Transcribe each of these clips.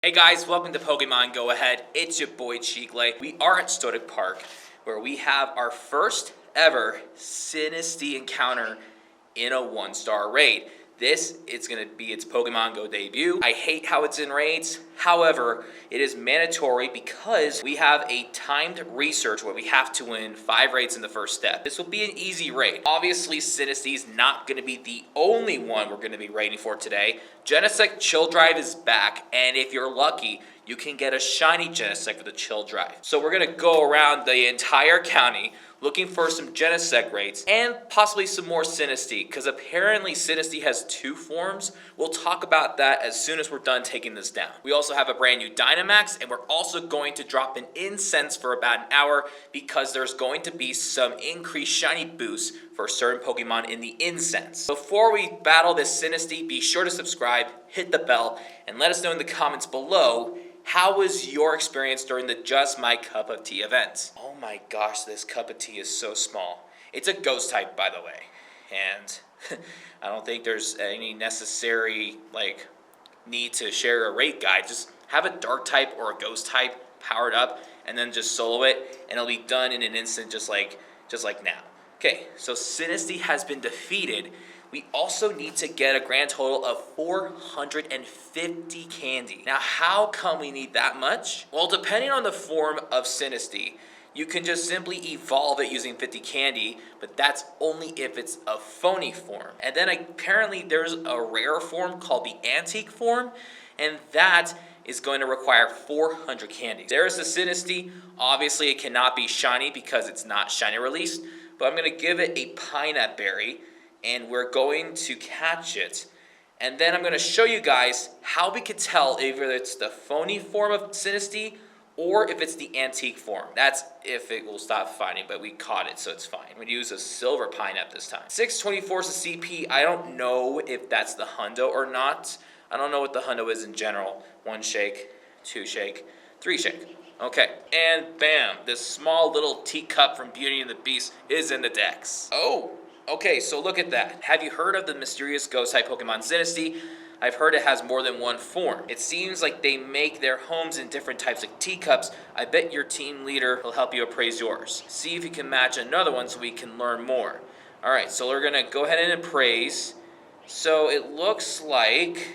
Hey guys, welcome to Pokemon Go Ahead. It's your boy Cheekley. We are at Stoic Park, where we have our first ever Sinistea encounter in a 1-star raid. This is going to be its Pokemon Go debut. I hate how it's in raids. However, it is mandatory because we have a timed research where we have to win 5 raids in the first step. This will be an easy raid. Obviously, Sinistea is not going to be the only one we're going to be raiding for today. Gensesct Chill Drive is back, and if you're lucky, you can get a shiny Gensesct with a Chill Drive. So we're going to go around the entire county looking for some Gensesct raids and possibly some more Sinistea, because apparently Sinistea has 2 forms. We'll talk about that as soon as we're done taking this down. We also have a brand new Dynamax, and we're also going to drop an incense for about an hour because there's going to be some increased shiny boosts for certain Pokemon in the incense. Before we battle this Sinistea, be sure to subscribe, hit the bell, and let us know in the comments below, how was your experience during the Just My Cup of Tea event? Oh my gosh, this cup of tea is so small. It's a ghost type, by the way. And I don't think there's any necessary need to share a raid guide. Just have a dark type or a ghost type powered up and then just solo it, and it'll be done in an instant just like now. Okay, so Sinistea has been defeated. We also need to get a grand total of 450 candy. Now, how come we need that much? Well, depending on the form of Sinistea, you can just simply evolve it using 50 candy, but that's only if it's a phony form. And then apparently there's a rare form called the antique form, and that is going to require 400 candy. There's the Sinistea. Obviously, it cannot be shiny because it's not shiny released, but I'm going to give it a Pineapple Berry, and we're going to catch it. And then I'm going to show you guys how we could tell if it's the phony form of Sinistea or if it's the antique form. That's if it will stop fighting, but we caught it, so it's fine. We use a silver Pineapple this time. 624 is the CP. I don't know if that's the hundo or not. I don't know what the hundo is in general. 1 shake, 2 shake, 3 shake. Okay, and bam, this small little teacup from Beauty and the Beast is in the decks. Oh, okay, so look at that. Have you heard of the mysterious ghost-type Pokemon Sinistea? I've heard it has more than 1 form. It seems like they make their homes in different types of teacups. I bet your team leader will help you appraise yours. See if you can match another one so we can learn more. Alright, so we're going to go ahead and appraise. So it looks like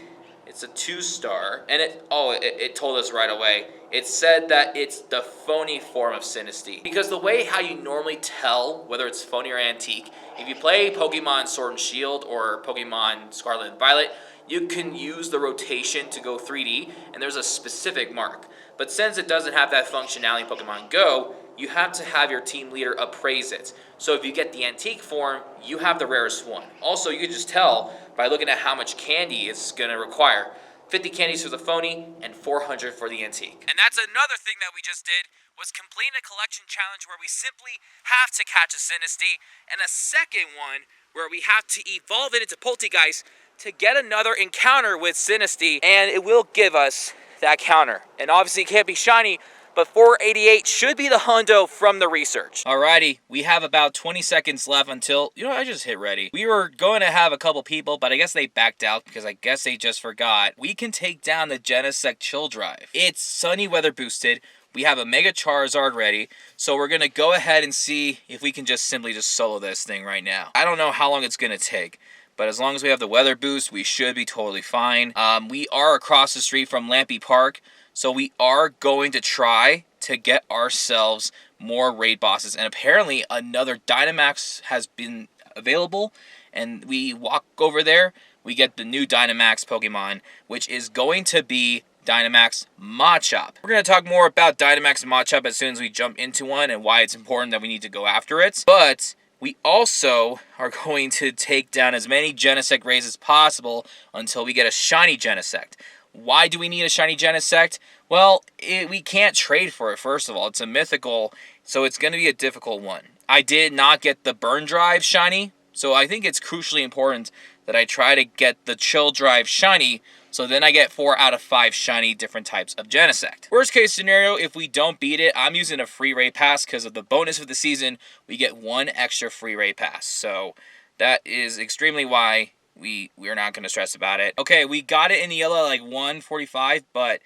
it's a 2-star, and it told us right away. It said that it's the phony form of Sinistea. Because the way how you normally tell whether it's phony or antique, if you play Pokemon Sword and Shield or Pokemon Scarlet and Violet, you can use the rotation to go 3D, and there's a specific mark. But since it doesn't have that functionality in Pokemon Go, you have to have your team leader appraise it. So if you get the antique form, you have the rarest one. Also, you can just tell by looking at how much candy it's going to require. 50 candies for the phony and 400 for the antique. And that's another thing that we just did, was complete a collection challenge where we simply have to catch a Sinistea, and a second one where we have to evolve it into Poltegeist to get another encounter with Sinistea, and it will give us that counter. And obviously it can't be shiny, but 488 should be the hundo from the research. Alrighty, we have about 20 seconds left until, I just hit ready. We were going to have a couple people, but I guess they backed out because I guess they just forgot. We can take down the Gensesct Chill Drive. It's sunny weather boosted. We have a Mega Charizard ready, so we're going to go ahead and see if we can just simply solo this thing right now. I don't know how long it's going to take, but as long as we have the weather boost, we should be totally fine. We are across the street from Lampy Park, so we are going to try to get ourselves more raid bosses. And apparently another Dynamax has been available, and we walk over there, we get the new Dynamax Pokemon, which is going to be Dynamax Machop. We're going to talk more about Dynamax Machop as soon as we jump into one and why it's important that we need to go after it. But we also are going to take down as many Gensesct raids as possible until we get a shiny Gensesct. Why do we need a shiny Gensesct? Well, we can't trade for it, first of all. It's a mythical, so it's going to be a difficult one. I did not get the Burn Drive shiny, so I think it's crucially important that I try to get the Chill Drive shiny, so then I get 4 out of 5 shiny different types of Gensesct. Worst case scenario, if we don't beat it, I'm using a free raid pass because of the bonus of the season. We get 1 extra free raid pass, so that is extremely why we're not going to stress about it. Okay, we got it in the yellow like 145, but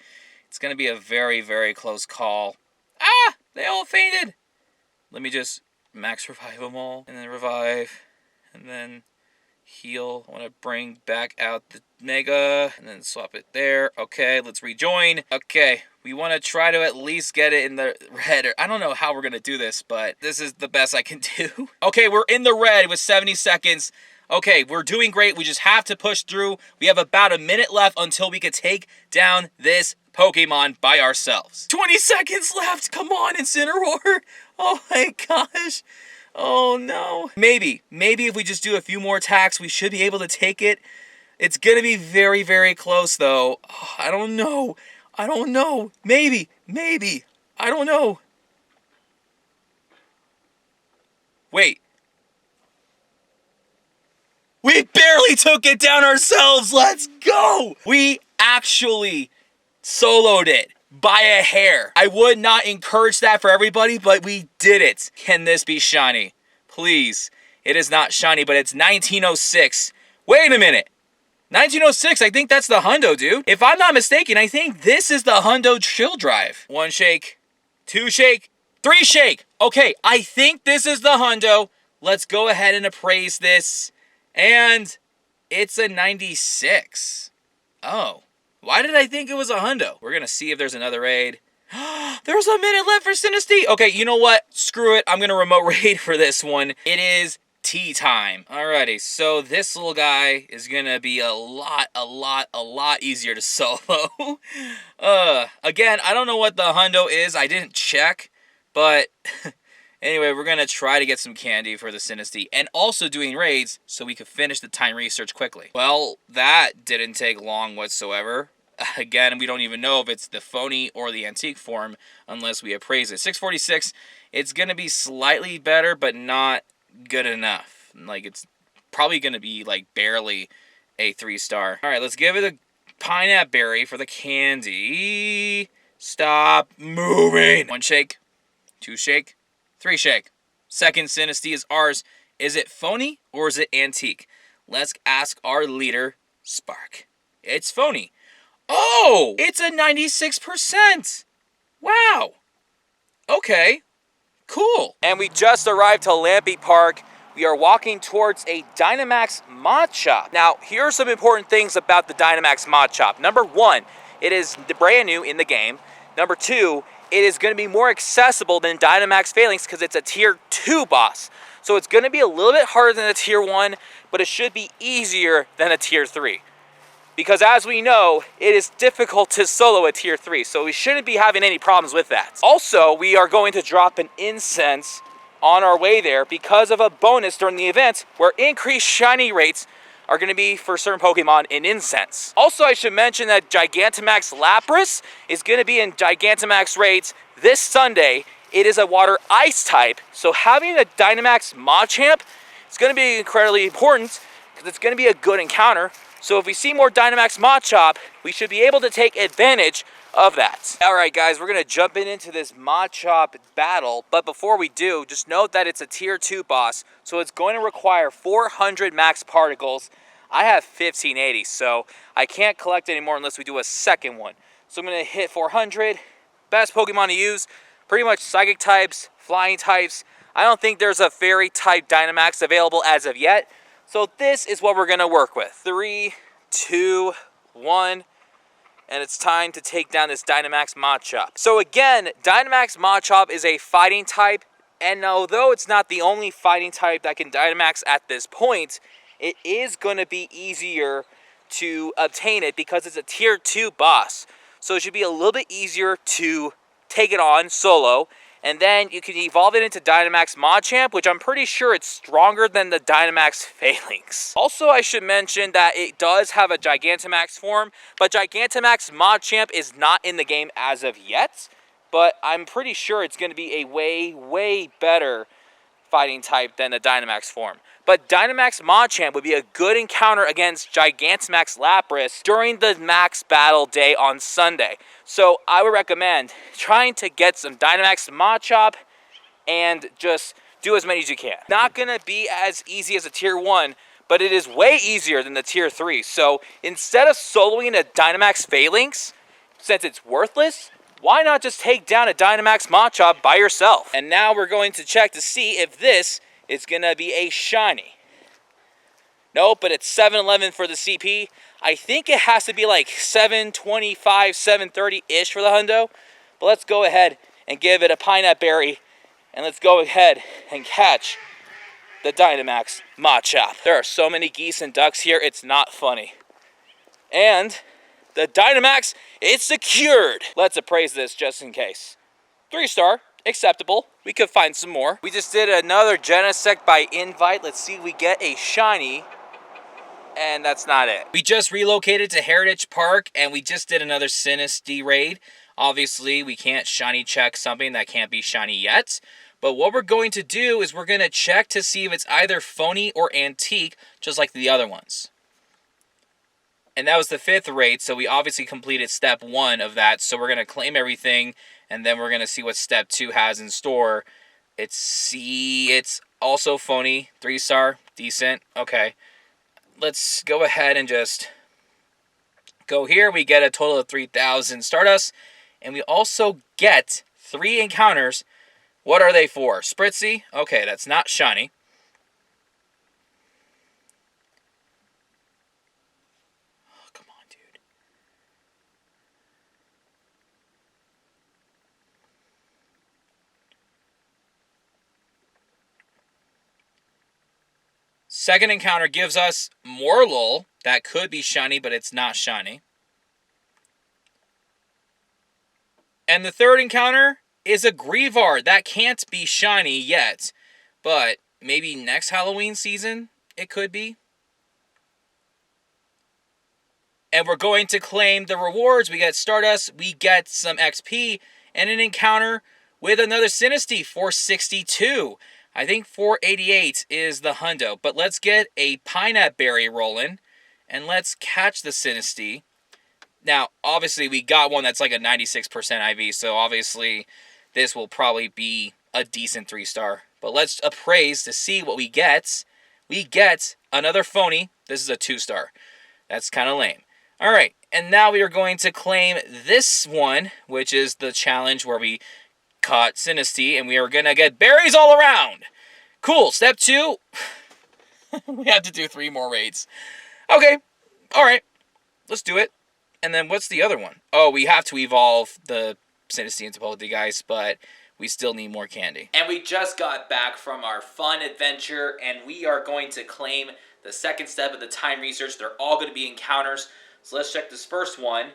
It's going to be a very, very close call. Ah! They all fainted! Let me just max revive them all. And then revive. And then heal. I want to bring back out the Mega. And then swap it there. Okay, let's rejoin. Okay, we want to try to at least get it in the red. I don't know how we're going to do this, but this is the best I can do. Okay, we're in the red with 70 seconds. Okay, we're doing great. We just have to push through. We have about a minute left until we can take down this Pokemon by ourselves. 20 seconds left. Come on, Incineroar. Oh my gosh. Oh no. Maybe if we just do a few more attacks, we should be able to take it. It's going to be very, very close though. Oh, I don't know. Maybe. I don't know. Wait. We barely took it down ourselves. Let's go. We actually soloed it by a hair. I would not encourage that for everybody, but we did it. Can this be shiny? Please. It is not shiny, but it's 1906. Wait a minute. 1906, I think that's the Hundo, dude. If I'm not mistaken, I think this is the Hundo Chill Drive. 1 shake, 2 shake, 3 shake. Okay, I think this is the Hundo. Let's go ahead and appraise this. And it's a 96. Oh. Why did I think it was a Hundo? We're going to see if there's another raid. There's a minute left for Sinistea. Okay, you know what? Screw it. I'm going to remote raid for this one. It is tea time. Alrighty, so this little guy is going to be a lot easier to solo. Again, I don't know what the Hundo is. I didn't check, but... Anyway, we're going to try to get some candy for the Sinistea and also doing raids so we could finish the time research quickly. Well, that didn't take long whatsoever. Again, we don't even know if it's the phony or the antique form unless we appraise it. 646, it's going to be slightly better, but not good enough. Like, it's probably going to be, like, barely a 3-star. All right, let's give it a pineapple berry for the candy. Stop moving. 1 shake, 2 shake. 3 shake. Second Sinistea is ours. Is it phony or is it antique? Let's ask our leader, Spark. It's phony. Oh, it's a 96%. Wow. Okay, cool. And we just arrived to Lampy Park. We are walking towards a Dynamax Machop. Now, here are some important things about the Dynamax Machop. Number 1, it is brand new in the game. Number 2, it is going to be more accessible than Dynamax Phalanx because it's a tier 2 boss. So it's going to be a little bit harder than a tier 1, but it should be easier than a tier 3. Because as we know, it is difficult to solo a tier 3, so we shouldn't be having any problems with that. Also, we are going to drop an incense on our way there because of a bonus during the event where increased shiny rates are going to be for certain Pokemon in Incense. Also, I should mention that Gigantamax Lapras is going to be in Gigantamax raids this Sunday. It is a water ice type, so having a Dynamax Machamp is going to be incredibly important because it's going to be a good encounter. So if we see more Dynamax Machop, we should be able to take advantage of that. Alright guys, we're going to jump into this Machop battle, but before we do, just note that it's a tier 2 boss, so it's going to require 400 max particles. I have 1580, so I can't collect anymore unless we do a second one. So I'm going to hit 400. Best Pokemon to use, pretty much Psychic types, Flying types. I don't think there's a Fairy type Dynamax available as of yet, so this is what we're going to work with. 3, 2, 1... and it's time to take down this Dynamax Machop. So again, Dynamax Machop is a fighting type, and although it's not the only fighting type that can Dynamax at this point, it is going to be easier to obtain it because it's a tier 2 boss. So it should be a little bit easier to take it on solo, and then you can evolve it into Dynamax Machamp, which I'm pretty sure it's stronger than the Dynamax Phalanx. Also, I should mention that it does have a Gigantamax form, but Gigantamax Machamp is not in the game as of yet, but I'm pretty sure it's going to be a way better fighting type than the Dynamax form. But Dynamax Machamp would be a good encounter against Gigantamax Lapras during the max battle day on Sunday. So I would recommend trying to get some Dynamax Machop and just do as many as you can. Not going to be as easy as a tier 1, but it is way easier than the tier 3. So instead of soloing a Dynamax Phalanx, since it's worthless, why not just take down a Dynamax Machop by yourself? And now we're going to check to see if this is going to be a shiny. Nope, but it's 711 for the CP. I think it has to be like 725, 730-ish for the hundo. But let's go ahead and give it a pineapple berry. And let's go ahead and catch the Dynamax Machop. There are so many geese and ducks here, it's not funny. And the Dynamax, it's secured. Let's appraise this just in case. 3-star, acceptable. We could find some more. We just did another Gensesct by invite. Let's see if we get a shiny. And that's not it. We just relocated to Heritage Park and we just did another Sinistea raid. Obviously, we can't shiny check something that can't be shiny yet. But what we're going to do is we're going to check to see if it's either phony or antique, just like the other ones. And that was the 5th raid, so we obviously completed step 1 of that. So we're going to claim everything, and then we're going to see what step 2 has in store. It's also phony, 3-star, decent, okay. Let's go ahead and just go here. We get a total of 3,000 Stardust, and we also get 3 encounters. What are they for? Spritzy? Okay, that's not shiny. Oh, come on, dude. Second encounter gives us Morlul. That could be shiny, but it's not shiny. And the third encounter is a Greavard. That can't be shiny yet, but maybe next Halloween season it could be. And we're going to claim the rewards. We get Stardust, we get some XP, and an encounter with another Sinistea, 462. I think 488 is the hundo, but let's get a pineapple berry rolling, and let's catch the Sinistea. Now, obviously, we got one that's like a 96% IV, so obviously this will probably be a decent 3-star. But let's appraise to see what we get. We get another phony. This is a 2-star. That's kind of lame. All right, and now we are going to claim this one, which is the challenge where we caught Sinistea, and we are going to get berries all around. Cool, step 2. We have to do 3 more raids. Okay, all right, let's do it. And then what's the other one? Oh, we have to evolve the Sinistea into Poltergeist, but we still need more candy. And we just got back from our fun adventure, and we are going to claim the second step of the time research. They're all going to be encounters. So let's check this first one.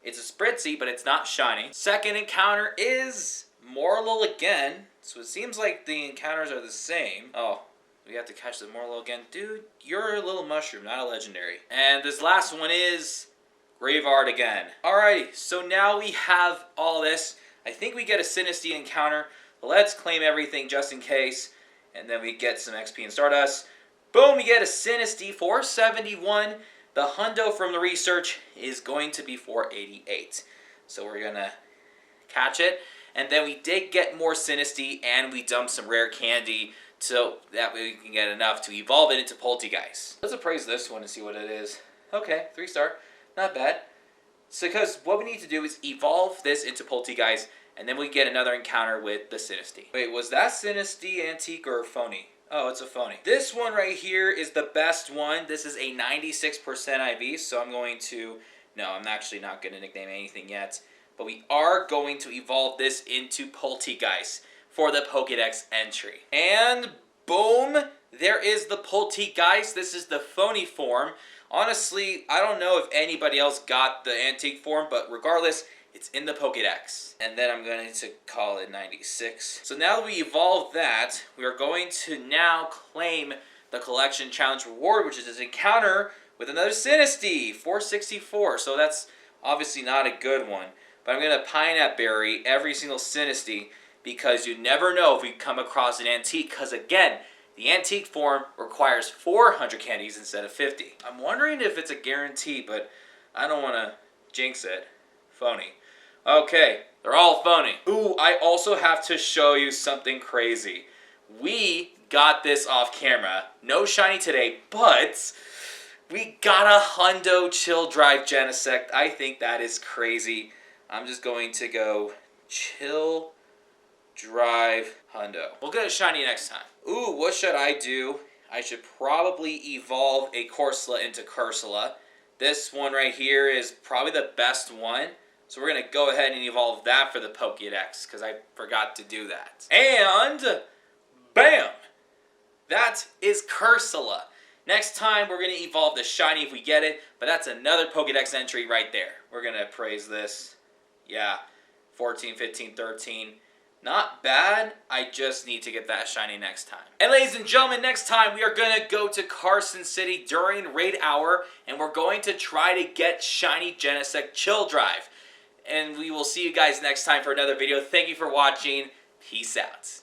It's a Spritzy, but it's not shiny. Second encounter is Morlul again. So it seems like the encounters are the same. Oh, we have to catch the Morlul again. Dude, you're a little mushroom, not a legendary. And this last one is Greavard again. Alrighty, so now we have all this. I think we get a Sinistea encounter. Let's claim everything just in case. And then we get some XP and Stardust. Boom, we get a Sinistea 471. The hundo from the research is going to be 488. So we're going to catch it. And then we did get more Sinistea and we dumped some rare candy so that way we can get enough to evolve it into Poltergeist. Let's appraise this one and see what it is. Okay, 3-star. Not bad. So because what we need to do is evolve this into Poltergeist, and then we get another encounter with the Sinistea. Wait, was that Sinistea antique or phony? Oh, it's a phony. This one right here is the best one. This is a 96% IV, so I'm going to... No, I'm actually not going to nickname anything yet. But we are going to evolve this into Poltergeist for the Pokédex entry. And boom! There is the Poltergeist. This is the phony form. Honestly, I don't know if anybody else got the antique form, but regardless, it's in the Pokédex. And then I'm going to call it 96. So now that we evolved that, we are going to now claim the collection challenge reward, which is an encounter with another Sinistea, 464. So that's obviously not a good one. But I'm going to pineapple berry every single Sinistea because you never know if we come across an antique. Because again, the antique form requires 400 candies instead of 50. I'm wondering if it's a guarantee, but I don't want to jinx it. Phony. Okay, they're all phony. Ooh, I also have to show you something crazy. We got this off camera. No shiny today, but we got a hundo chill drive Gensesct. I think that is crazy. I'm just going to go Chill Drive Hundo. We'll get a shiny next time. Ooh, what should I do? I should probably evolve a Corsola into Cursula. This one right here is probably the best one. So we're going to go ahead and evolve that for the Pokédex, because I forgot to do that. And bam! That is Cursula. Next time, we're going to evolve the shiny if we get it, but that's another Pokédex entry right there. We're going to praise this. Yeah, 14, 15, 13. Not bad. I just need to get that shiny next time. And ladies and gentlemen, next time we are going to go to Carson City during Raid Hour, and we're going to try to get shiny Gensesct Chill Drive. And we will see you guys next time for another video. Thank you for watching. Peace out.